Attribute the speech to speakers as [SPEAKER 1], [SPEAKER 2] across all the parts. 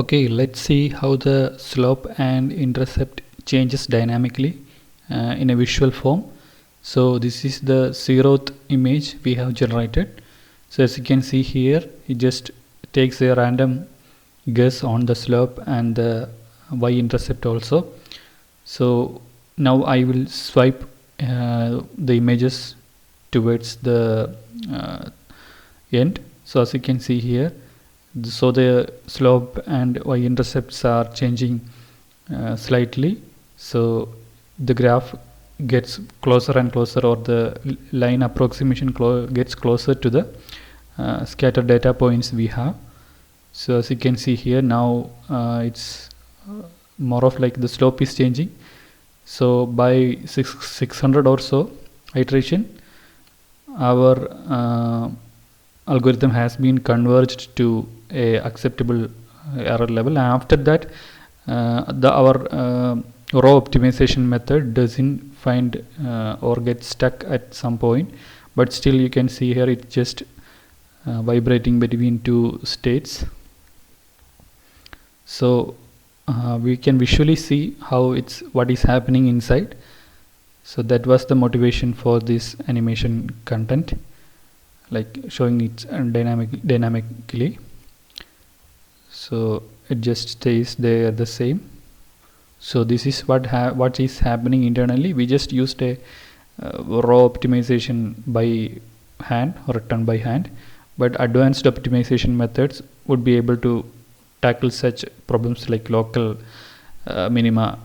[SPEAKER 1] Okay, let's see how the slope and intercept changes dynamically in a visual form. So this is the zeroth image we have generated. So as you can see here, it just takes a random guess on the slope and the y-intercept also. So now I will swipe the images towards the end. So as you can see here, so the slope and y-intercepts are changing slightly. So the graph gets closer and closer, or the line approximation gets closer to the scattered data points we have. So as you can see here, now it's more of like the slope is changing. So by 600 or so iteration, our algorithm has been converged to a acceptable error level. After that, our row optimization method doesn't find or get stuck at some point, but still you can see here it's just vibrating between two states. So we can visually see what is happening inside. So that was the motivation for this animation content, like showing it dynamically. So it just stays there the same. So this is what is happening internally. We just used a raw optimization by hand, or written by hand, but advanced optimization methods would be able to tackle such problems like local minima.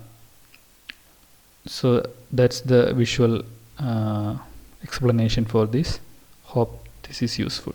[SPEAKER 1] So that's the visual explanation for this. Hope this is useful.